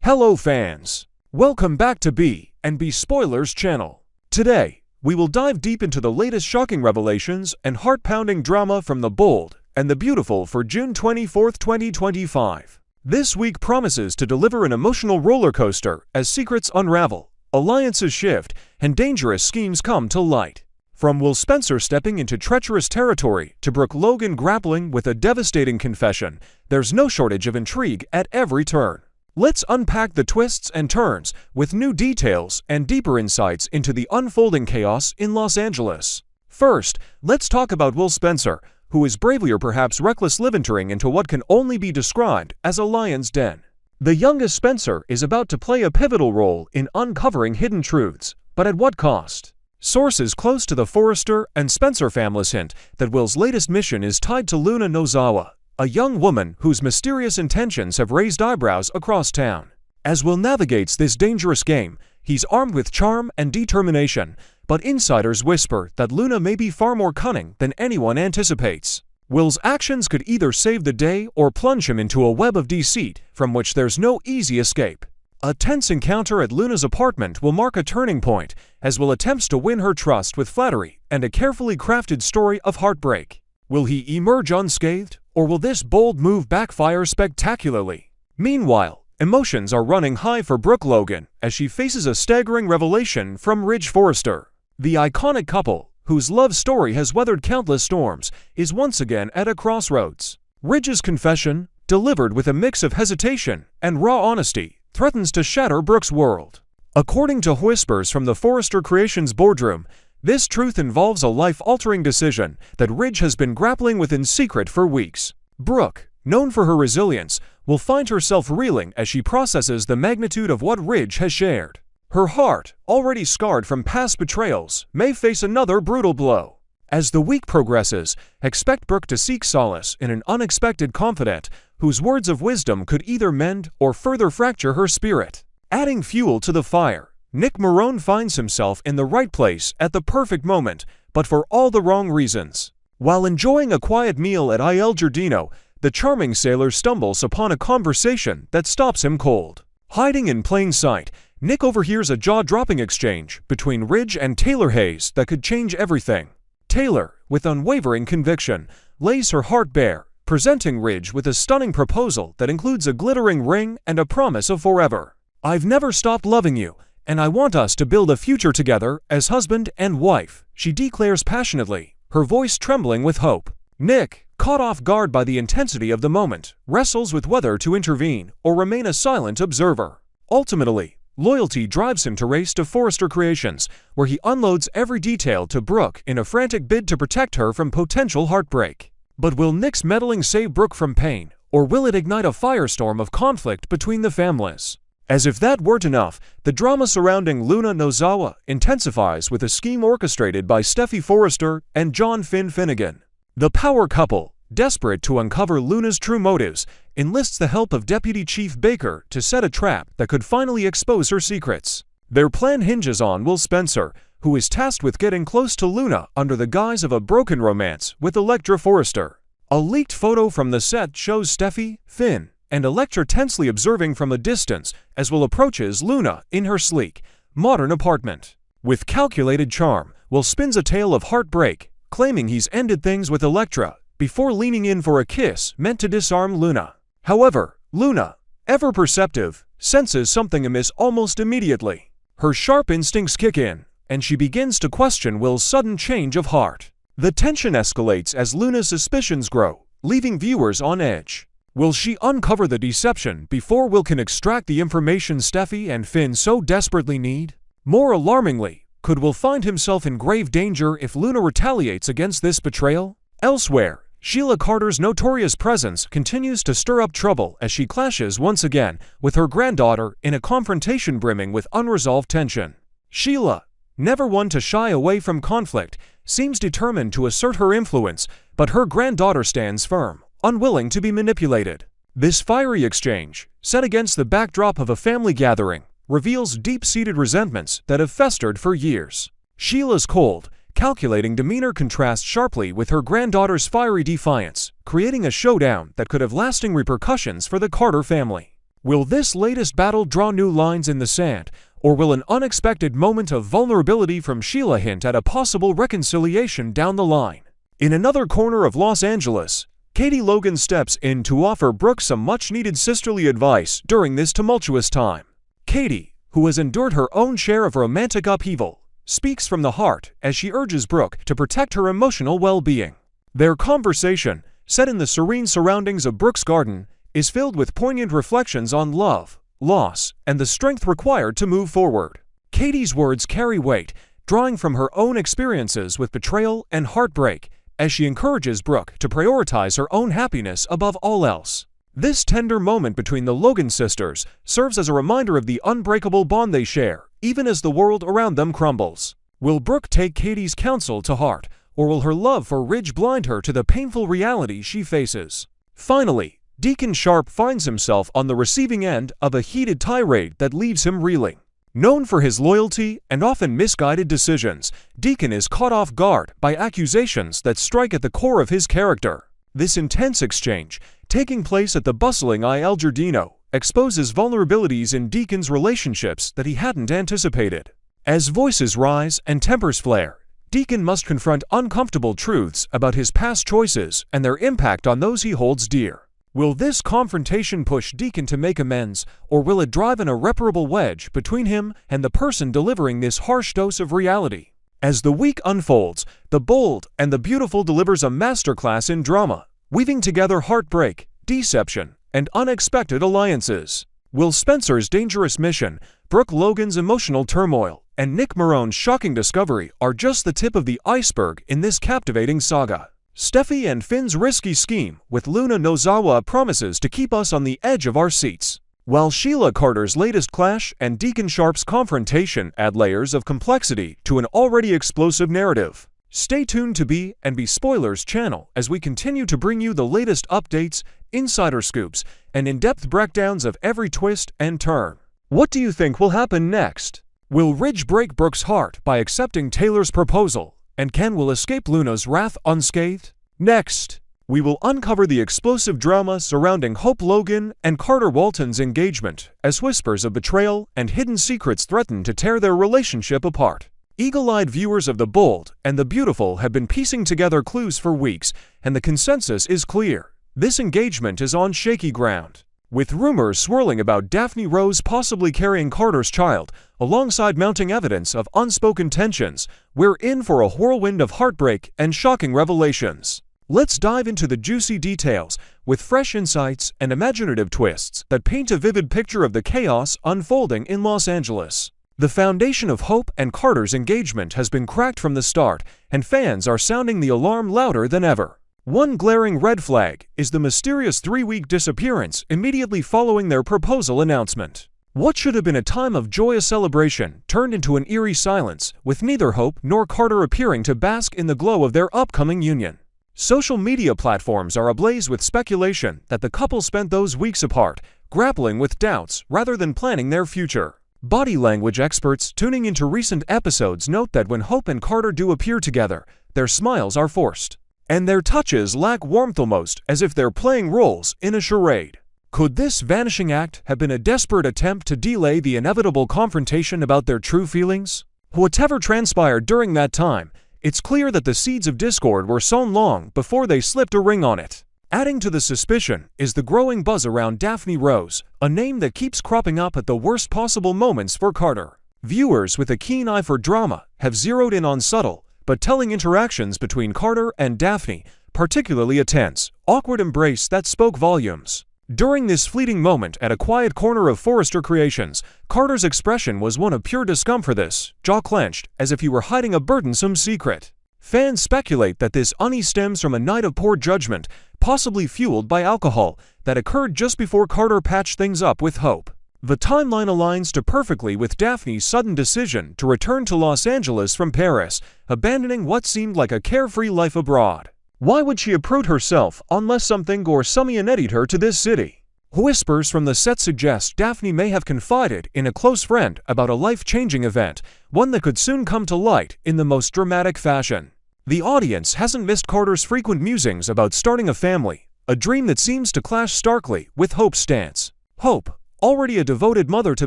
Hello fans! Welcome back to B&B Spoilers channel. Today, we will dive deep into the latest shocking revelations and heart-pounding drama from The Bold and the Beautiful for June 24, 2025. This week promises to deliver an emotional roller coaster as secrets unravel, alliances shift, and dangerous schemes come to light. From Will Spencer stepping into treacherous territory to Brooke Logan grappling with a devastating confession, there's no shortage of intrigue at every turn. Let's unpack the twists and turns with new details and deeper insights into the unfolding chaos in Los Angeles. First, let's talk about Will Spencer, who is bravely or perhaps recklessly venturing into what can only be described as a lion's den. The youngest Spencer is about to play a pivotal role in uncovering hidden truths, but at what cost? Sources close to the Forrester and Spencer families hint that Will's latest mission is tied to Luna Nozawa, a young woman whose mysterious intentions have raised eyebrows across town. As Will navigates this dangerous game, he's armed with charm and determination, but insiders whisper that Luna may be far more cunning than anyone anticipates. Will's actions could either save the day or plunge him into a web of deceit from which there's no easy escape. A tense encounter at Luna's apartment will mark a turning point, as Will attempts to win her trust with flattery and a carefully crafted story of heartbreak. Will he emerge unscathed, or will this bold move backfire spectacularly? Meanwhile, emotions are running high for Brooke Logan as she faces a staggering revelation from Ridge Forrester. The iconic couple, whose love story has weathered countless storms, is once again at a crossroads. Ridge's confession, delivered with a mix of hesitation and raw honesty, threatens to shatter Brooke's world. According to whispers from the Forrester Creations boardroom, this truth involves a life-altering decision that Ridge has been grappling with in secret for weeks. Brooke, known for her resilience, will find herself reeling as she processes the magnitude of what Ridge has shared. Her heart, already scarred from past betrayals, may face another brutal blow. As the week progresses, expect Brooke to seek solace in an unexpected confidant whose words of wisdom could either mend or further fracture her spirit. Adding fuel to the fire, Nick Marone finds himself in the right place at the perfect moment, but for all the wrong reasons. While enjoying a quiet meal at Il Giardino, the charming sailor stumbles upon a conversation that stops him cold. Hiding in plain sight, Nick overhears a jaw-dropping exchange between Ridge and Taylor Hayes that could change everything. Taylor, with unwavering conviction, lays her heart bare, presenting Ridge with a stunning proposal that includes a glittering ring and a promise of forever. "I've never stopped loving you, and I want us to build a future together as husband and wife," she declares passionately, her voice trembling with hope. Nick, caught off guard by the intensity of the moment, wrestles with whether to intervene or remain a silent observer. Ultimately, loyalty drives him to race to Forrester Creations, where he unloads every detail to Brooke in a frantic bid to protect her from potential heartbreak. But will Nick's meddling save Brooke from pain, or will it ignite a firestorm of conflict between the families? As if that weren't enough, the drama surrounding Luna Nozawa intensifies with a scheme orchestrated by Steffy Forrester and John Finn Finnegan. The power couple, desperate to uncover Luna's true motives, enlists the help of Deputy Chief Baker to set a trap that could finally expose her secrets. Their plan hinges on Will Spencer, who is tasked with getting close to Luna under the guise of a broken romance with Elektra Forrester. A leaked photo from the set shows Steffy, Finn, and Elektra tensely observing from a distance as Will approaches Luna in her sleek, modern apartment. With calculated charm, Will spins a tale of heartbreak, claiming he's ended things with Elektra, before leaning in for a kiss meant to disarm Luna. However, Luna, ever perceptive, senses something amiss almost immediately. Her sharp instincts kick in, and she begins to question Will's sudden change of heart. The tension escalates as Luna's suspicions grow, leaving viewers on edge. Will she uncover the deception before Will can extract the information Steffy and Finn so desperately need? More alarmingly, could Will find himself in grave danger if Luna retaliates against this betrayal? Elsewhere, Sheila Carter's notorious presence continues to stir up trouble as she clashes once again with her granddaughter in a confrontation brimming with unresolved tension. Sheila, never one to shy away from conflict, seems determined to assert her influence, but her granddaughter stands firm, unwilling to be manipulated. This fiery exchange, set against the backdrop of a family gathering, reveals deep-seated resentments that have festered for years. Sheila's cold, calculating demeanor contrasts sharply with her granddaughter's fiery defiance, creating a showdown that could have lasting repercussions for the Carter family. Will this latest battle draw new lines in the sand, or will an unexpected moment of vulnerability from Sheila hint at a possible reconciliation down the line? In another corner of Los Angeles, Katie Logan steps in to offer Brooke some much-needed sisterly advice during this tumultuous time. Katie, who has endured her own share of romantic upheaval, speaks from the heart as she urges Brooke to protect her emotional well-being. Their conversation, set in the serene surroundings of Brooke's garden, is filled with poignant reflections on love, loss, and the strength required to move forward. Katie's words carry weight, drawing from her own experiences with betrayal and heartbreak, as she encourages Brooke to prioritize her own happiness above all else. This tender moment between the Logan sisters serves as a reminder of the unbreakable bond they share, even as the world around them crumbles. Will Brooke take Katie's counsel to heart, or will her love for Ridge blind her to the painful reality she faces? Finally, Deacon Sharp finds himself on the receiving end of a heated tirade that leaves him reeling. Known for his loyalty and often misguided decisions, Deacon is caught off guard by accusations that strike at the core of his character. This intense exchange, taking place at the bustling Il Giardino, exposes vulnerabilities in Deacon's relationships that he hadn't anticipated. As voices rise and tempers flare, Deacon must confront uncomfortable truths about his past choices and their impact on those he holds dear. Will this confrontation push Deacon to make amends, or will it drive an irreparable wedge between him and the person delivering this harsh dose of reality? As the week unfolds, the bold and the beautiful delivers a masterclass in drama, weaving together heartbreak, deception, and unexpected alliances. Will Spencer's dangerous mission, Brooke Logan's emotional turmoil, and Nick Marone's shocking discovery are just the tip of the iceberg in this captivating saga? Steffi and Finn's risky scheme with Luna Nozawa promises to keep us on the edge of our seats, while Sheila Carter's latest clash and Deacon Sharp's confrontation add layers of complexity to an already explosive narrative. Stay tuned to B and B Spoilers channel as we continue to bring you the latest updates, insider scoops, and in-depth breakdowns of every twist and turn. What do you think will happen next? Will Ridge break Brooke's heart by accepting Taylor's proposal? And Ken will escape Luna's wrath unscathed? Next, we will uncover the explosive drama surrounding Hope Logan and Carter Walton's engagement as whispers of betrayal and hidden secrets threaten to tear their relationship apart. Eagle-eyed viewers of The Bold and the Beautiful have been piecing together clues for weeks, and the consensus is clear. This engagement is on shaky ground. With rumors swirling about Daphne Rose possibly carrying Carter's child, alongside mounting evidence of unspoken tensions, we're in for a whirlwind of heartbreak and shocking revelations. Let's dive into the juicy details, with fresh insights and imaginative twists that paint a vivid picture of the chaos unfolding in Los Angeles. The foundation of Hope and Carter's engagement has been cracked from the start, and fans are sounding the alarm louder than ever. One glaring red flag is the mysterious 3-week disappearance immediately following their proposal announcement. What should have been a time of joyous celebration turned into an eerie silence, with neither Hope nor Carter appearing to bask in the glow of their upcoming union. Social media platforms are ablaze with speculation that the couple spent those weeks apart, grappling with doubts rather than planning their future. Body language experts tuning into recent episodes note that when Hope and Carter do appear together, their smiles are forced, and their touches lack warmth, almost as if they're playing roles in a charade. Could this vanishing act have been a desperate attempt to delay the inevitable confrontation about their true feelings? Whatever transpired during that time, it's clear that the seeds of discord were sown long before they slipped a ring on it. Adding to the suspicion is the growing buzz around Daphne Rose, a name that keeps cropping up at the worst possible moments for Carter. Viewers with a keen eye for drama have zeroed in on subtle but telling interactions between Carter and Daphne, particularly a tense, awkward embrace that spoke volumes. During this fleeting moment at a quiet corner of Forrester Creations, Carter's expression was one of pure discomfort, jaw clenched, as if he were hiding a burdensome secret. Fans speculate that this unease stems from a night of poor judgment, possibly fueled by alcohol, that occurred just before Carter patched things up with Hope. The timeline aligns too perfectly with Daphne's sudden decision to return to Los Angeles from Paris, abandoning what seemed like a carefree life abroad. Why would she uproot herself unless something or someone eddied her to this city? Whispers from the set suggest Daphne may have confided in a close friend about a life-changing event, one that could soon come to light in the most dramatic fashion. The audience hasn't missed Carter's frequent musings about starting a family, a dream that seems to clash starkly with Hope's stance. Hope, already a devoted mother to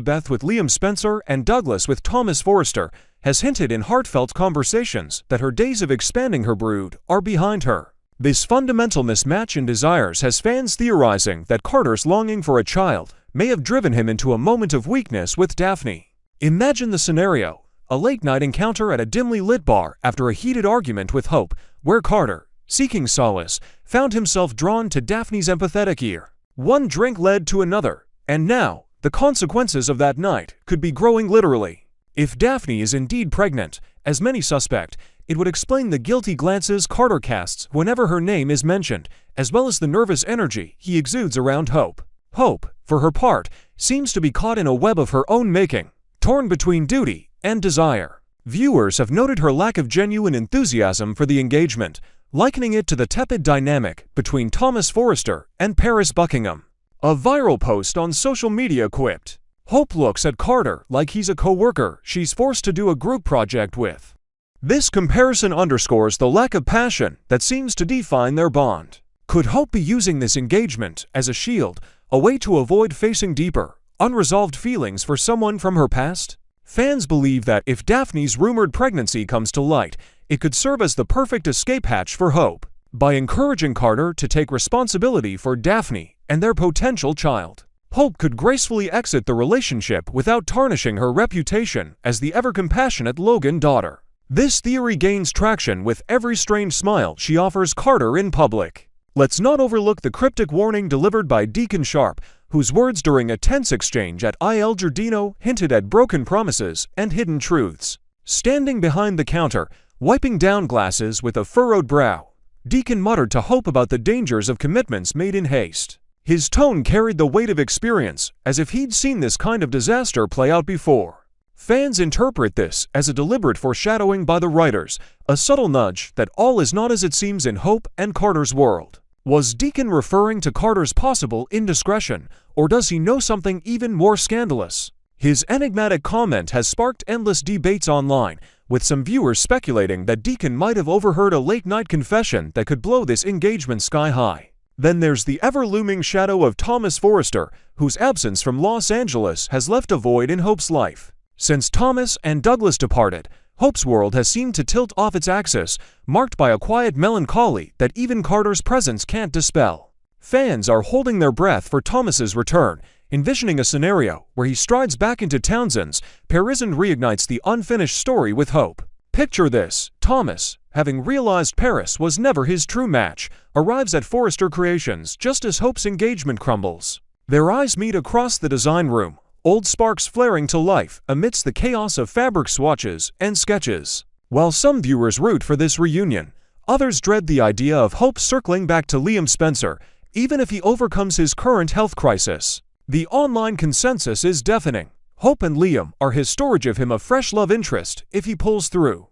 Beth with Liam Spencer and Douglas with Thomas Forrester, has hinted in heartfelt conversations that her days of expanding her brood are behind her. This fundamental mismatch in desires has fans theorizing that Carter's longing for a child may have driven him into a moment of weakness with Daphne. Imagine the scenario: a late-night encounter at a dimly lit bar after a heated argument with Hope, where Carter, seeking solace, found himself drawn to Daphne's empathetic ear. One drink led to another, and now, the consequences of that night could be growing literally. If Daphne is indeed pregnant, as many suspect, it would explain the guilty glances Carter casts whenever her name is mentioned, as well as the nervous energy he exudes around Hope. Hope, for her part, seems to be caught in a web of her own making, torn between duty and desire. Viewers have noted her lack of genuine enthusiasm for the engagement, likening it to the tepid dynamic between Thomas Forrester and Paris Buckingham. A viral post on social media quipped, "Hope looks at Carter like he's a co-worker she's forced to do a group project with." This comparison underscores the lack of passion that seems to define their bond. Could Hope be using this engagement as a shield, a way to avoid facing deeper, unresolved feelings for someone from her past? Fans believe that if Daphne's rumored pregnancy comes to light, it could serve as the perfect escape hatch for Hope, by encouraging Carter to take responsibility for Daphne and their potential child. Hope could gracefully exit the relationship without tarnishing her reputation as the ever-compassionate Logan daughter. This theory gains traction with every strange smile she offers Carter in public. Let's not overlook the cryptic warning delivered by Deacon Sharp, whose words during a tense exchange at Il Giardino hinted at broken promises and hidden truths. Standing behind the counter, wiping down glasses with a furrowed brow, Deacon muttered to Hope about the dangers of commitments made in haste. His tone carried the weight of experience, as if he'd seen this kind of disaster play out before. Fans interpret this as a deliberate foreshadowing by the writers, a subtle nudge that all is not as it seems in Hope and Carter's world. Was Deacon referring to Carter's possible indiscretion, or does he know something even more scandalous? His enigmatic comment has sparked endless debates online, with some viewers speculating that Deacon might have overheard a late-night confession that could blow this engagement sky-high. Then there's the ever-looming shadow of Thomas Forrester, whose absence from Los Angeles has left a void in Hope's life. Since Thomas and Douglas departed, Hope's world has seemed to tilt off its axis, marked by a quiet melancholy that even Carter's presence can't dispel. Fans are holding their breath for Thomas's return, envisioning a scenario where he strides back into Townsend's Paris and reignites the unfinished story with Hope. Picture this: Thomas, having realized Paris was never his true match, arrives at Forrester Creations just as Hope's engagement crumbles. Their eyes meet across the design room, old sparks flaring to life amidst the chaos of fabric swatches and sketches. While some viewers root for this reunion, others dread the idea of Hope circling back to Liam Spencer, even if he overcomes his current health crisis. The online consensus is deafening. Hope and Liam are his storage of him a fresh love interest if he pulls through.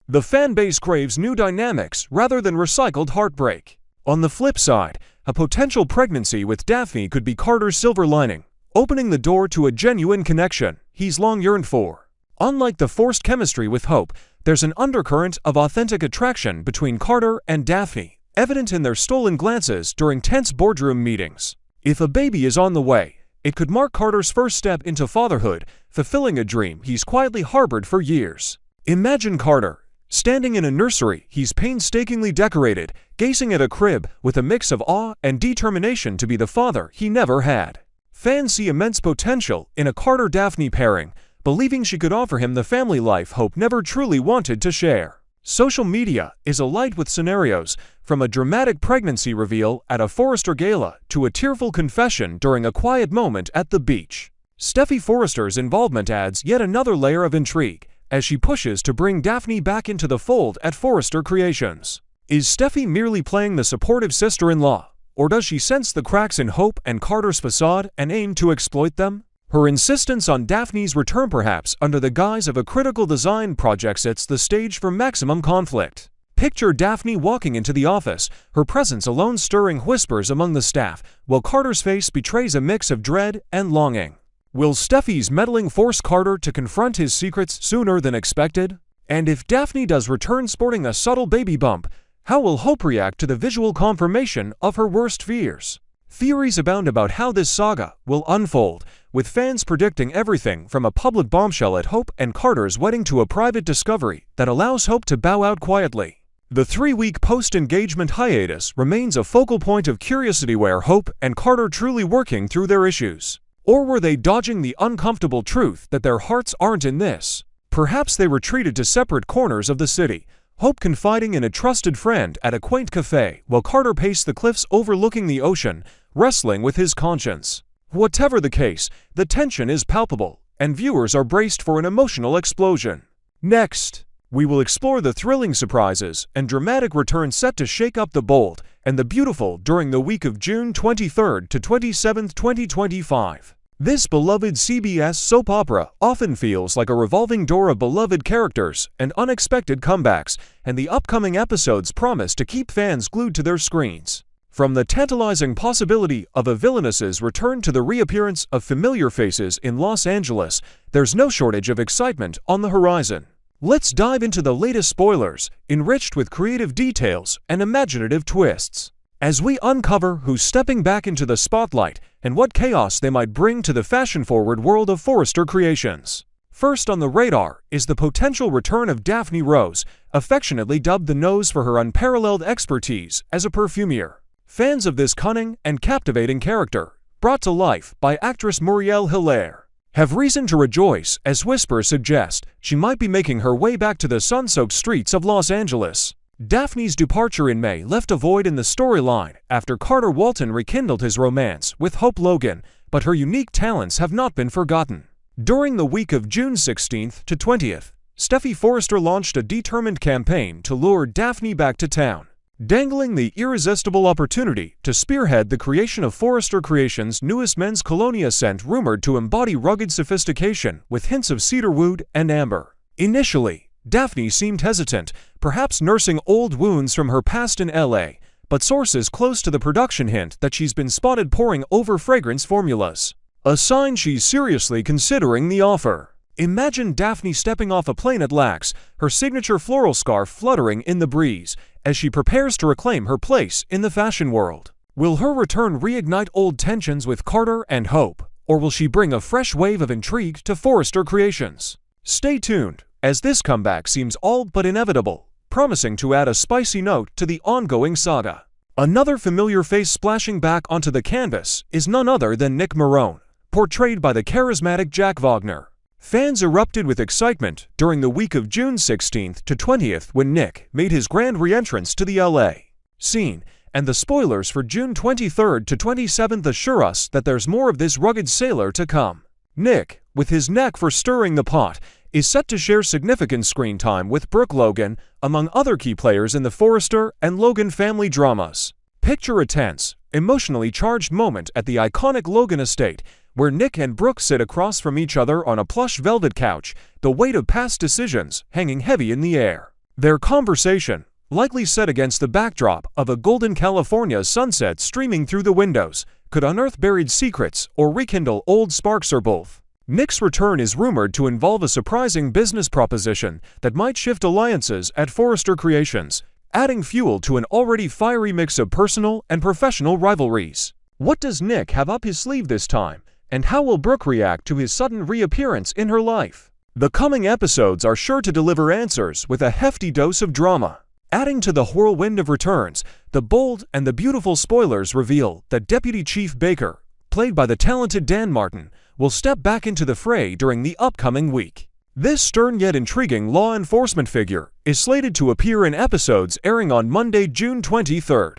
The fanbase craves new dynamics rather than recycled heartbreak. On the flip side, a potential pregnancy with Daphne could be Carter's silver lining, opening the door to a genuine connection he's long yearned for. Unlike the forced chemistry with Hope, there's an undercurrent of authentic attraction between Carter and Daphne, evident in their stolen glances during tense boardroom meetings. If a baby is on the way, it could mark Carter's first step into fatherhood, fulfilling a dream he's quietly harbored for years. Imagine Carter, standing in a nursery he's painstakingly decorated, gazing at a crib with a mix of awe and determination to be the father he never had. Fans see immense potential in a Carter-Daphne pairing, believing she could offer him the family life Hope never truly wanted to share. Social media is alight with scenarios, from a dramatic pregnancy reveal at a Forrester gala to a tearful confession during a quiet moment at the beach. Steffi Forrester's involvement adds yet another layer of intrigue, as she pushes to bring Daphne back into the fold at Forrester Creations. Is Steffi merely playing the supportive sister-in-law, or does she sense the cracks in Hope and Carter's facade and aim to exploit them? Her insistence on Daphne's return, perhaps under the guise of a critical design project, sets the stage for maximum conflict. Picture Daphne walking into the office, her presence alone stirring whispers among the staff, while Carter's face betrays a mix of dread and longing. Will Steffi's meddling force Carter to confront his secrets sooner than expected? And if Daphne does return sporting a subtle baby bump, how will Hope react to the visual confirmation of her worst fears? Theories abound about how this saga will unfold, with fans predicting everything from a public bombshell at Hope and Carter's wedding to a private discovery that allows Hope to bow out quietly. The 3-week post-engagement hiatus remains a focal point of curiosity. Were Hope and Carter truly working through their issues? Or were they dodging the uncomfortable truth that their hearts aren't in this? Perhaps they retreated to separate corners of the city, Hope confiding in a trusted friend at a quaint cafe, while Carter paced the cliffs overlooking the ocean, wrestling with his conscience. Whatever the case, the tension is palpable, and viewers are braced for an emotional explosion. Next, we will explore the thrilling surprises and dramatic returns set to shake up the bold and the beautiful during the week of June 23rd to 27th, 2025. This beloved CBS soap opera often feels like a revolving door of beloved characters and unexpected comebacks, and the upcoming episodes promise to keep fans glued to their screens. From the tantalizing possibility of a villainess's return to the reappearance of familiar faces in Los Angeles, there's no shortage of excitement on the horizon. Let's dive into the latest spoilers, enriched with creative details and imaginative twists, as we uncover who's stepping back into the spotlight and what chaos they might bring to the fashion-forward world of Forrester Creations. First on the radar is the potential return of Daphne Rose, affectionately dubbed the Nose for her unparalleled expertise as a perfumer. Fans of this cunning and captivating character, brought to life by actress Muriel Hilaire, have reason to rejoice as whispers suggest she might be making her way back to the sun-soaked streets of Los Angeles. Daphne's departure in May left a void in the storyline after Carter Walton rekindled his romance with Hope Logan, but her unique talents have not been forgotten. During the week of June 16th to 20th, Steffi Forrester launched a determined campaign to lure Daphne back to town, dangling the irresistible opportunity to spearhead the creation of Forrester Creations' newest men's colonia scent, rumored to embody rugged sophistication with hints of cedarwood and amber. Initially, Daphne seemed hesitant, perhaps nursing old wounds from her past in LA, but sources close to the production hint that she's been spotted poring over fragrance formulas, a sign she's seriously considering the offer. Imagine Daphne stepping off a plane at LAX, her signature floral scarf fluttering in the breeze, as she prepares to reclaim her place in the fashion world. Will her return reignite old tensions with Carter and Hope, or will she bring a fresh wave of intrigue to Forrester Creations? Stay tuned, as this comeback seems all but inevitable, promising to add a spicy note to the ongoing saga. Another familiar face splashing back onto the canvas is none other than Nick Marone, portrayed by the charismatic Jack Wagner. Fans erupted with excitement during the week of June 16th to 20th when Nick made his grand re-entrance to the LA scene, and the spoilers for June 23rd to 27th assure us that there's more of this rugged sailor to come. Nick, with his knack for stirring the pot, is set to share significant screen time with Brooke Logan, among other key players in the Forrester and Logan family dramas. Picture a tense, emotionally charged moment at the iconic Logan estate, where Nick and Brooke sit across from each other on a plush velvet couch, the weight of past decisions hanging heavy in the air. Their conversation, likely set against the backdrop of a golden California sunset streaming through the windows, could unearth buried secrets or rekindle old sparks, or both. Nick's return is rumored to involve a surprising business proposition that might shift alliances at Forrester Creations, adding fuel to an already fiery mix of personal and professional rivalries. What does Nick have up his sleeve this time, and how will Brooke react to his sudden reappearance in her life? The coming episodes are sure to deliver answers with a hefty dose of drama. Adding to the whirlwind of returns, the bold and the beautiful spoilers reveal that Deputy Chief Baker, played by the talented Dan Martin, will step back into the fray during the upcoming week. This stern yet intriguing law enforcement figure is slated to appear in episodes airing on Monday, June 23rd,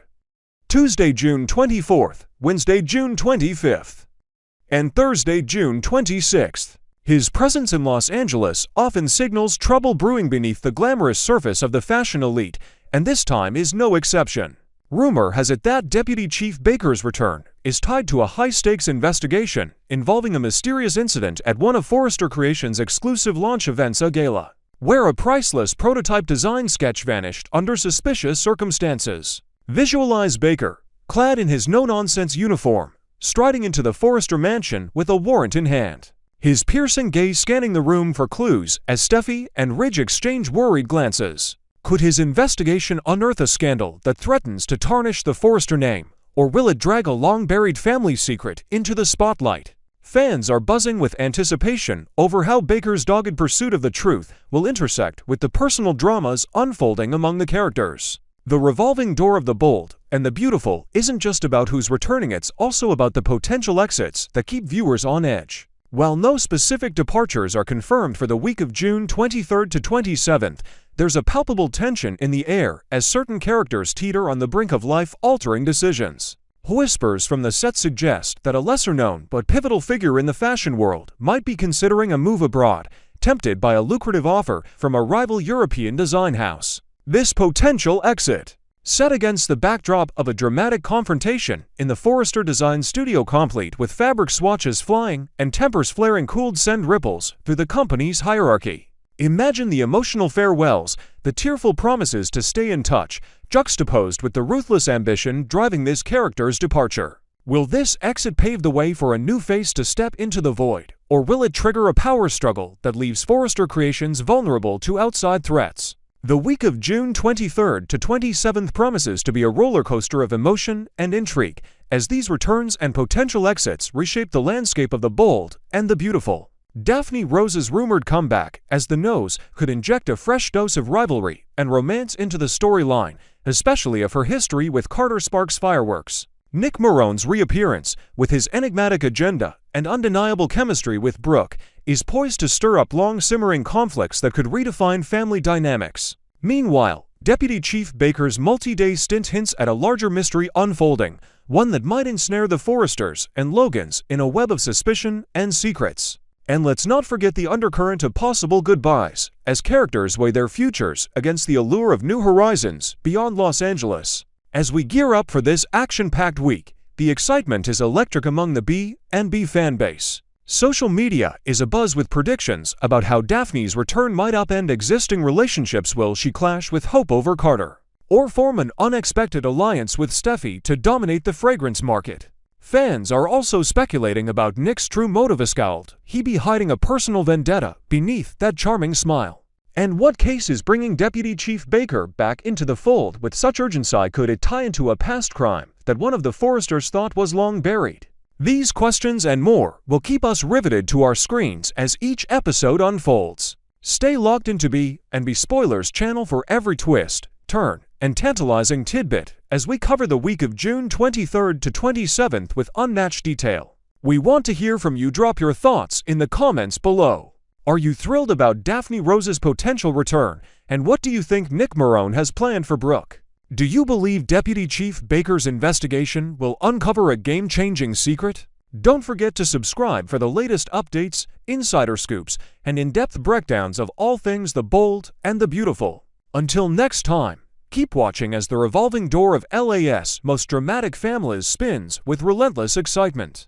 Tuesday, June 24th, Wednesday, June 25th, and Thursday, June 26th. His presence in Los Angeles often signals trouble brewing beneath the glamorous surface of the fashion elite, and this time is no exception. Rumor has it that Deputy Chief Baker's return is tied to a high-stakes investigation involving a mysterious incident at one of Forrester Creations' exclusive launch events, a gala, where a priceless prototype design sketch vanished under suspicious circumstances. Visualize Baker, clad in his no-nonsense uniform, striding into the Forrester mansion with a warrant in hand, his piercing gaze scanning the room for clues as Steffi and Ridge exchange worried glances. Could his investigation unearth a scandal that threatens to tarnish the Forrester name, or will it drag a long-buried family secret into the spotlight? Fans are buzzing with anticipation over how Baker's dogged pursuit of the truth will intersect with the personal dramas unfolding among the characters. The revolving door of the bold and the beautiful isn't just about who's returning, it's also about the potential exits that keep viewers on edge. While no specific departures are confirmed for the week of June 23rd to 27th, there's a palpable tension in the air as certain characters teeter on the brink of life-altering decisions. Whispers from the set suggest that a lesser-known but pivotal figure in the fashion world might be considering a move abroad, tempted by a lucrative offer from a rival European design house. This potential exit, set against the backdrop of a dramatic confrontation in the Forrester design studio complete with fabric swatches flying and tempers flaring, cooled send ripples through the company's hierarchy. Imagine the emotional farewells, the tearful promises to stay in touch, juxtaposed with the ruthless ambition driving this character's departure. Will this exit pave the way for a new face to step into the void, or will it trigger a power struggle that leaves Forrester Creations vulnerable to outside threats? The week of June 23rd to 27th promises to be a roller coaster of emotion and intrigue, as these returns and potential exits reshape the landscape of the bold and the beautiful. Daphne Rose's rumored comeback as the Nose could inject a fresh dose of rivalry and romance into the storyline, especially of her history with Carter Sparks' Fireworks. Nick Marone's reappearance, with his enigmatic agenda and undeniable chemistry with Brooke, is poised to stir up long-simmering conflicts that could redefine family dynamics. Meanwhile, Deputy Chief Baker's multi-day stint hints at a larger mystery unfolding, one that might ensnare the Forresters and Logans in a web of suspicion and secrets. And let's not forget the undercurrent of possible goodbyes, as characters weigh their futures against the allure of new horizons beyond Los Angeles. As we gear up for this action-packed week, the excitement is electric among the B&B fanbase. Social media is abuzz with predictions about how Daphne's return might upend existing relationships. Will she clash with Hope over Carter, or form an unexpected alliance with Steffi to dominate the fragrance market? Fans are also speculating about Nick's true motive. Could he be hiding a personal vendetta beneath that charming smile? And what case is bringing Deputy Chief Baker back into the fold with such urgency? Could it tie into a past crime that one of the Forresters thought was long buried? These questions and more will keep us riveted to our screens as each episode unfolds. Stay locked into B&B Spoilers channel for every twist, turn, and tantalizing tidbit as we cover the week of June 23rd to 27th with unmatched detail. We want to hear from you. Drop your thoughts in the comments below. Are you thrilled about Daphne Rose's potential return, and what do you think Nick Marone has planned for Brooke? Do you believe Deputy Chief Baker's investigation will uncover a game-changing secret? Don't forget to subscribe for the latest updates, insider scoops, and in-depth breakdowns of all things the bold and the beautiful. Until next time, keep watching as the revolving door of LA's most dramatic families spins with relentless excitement.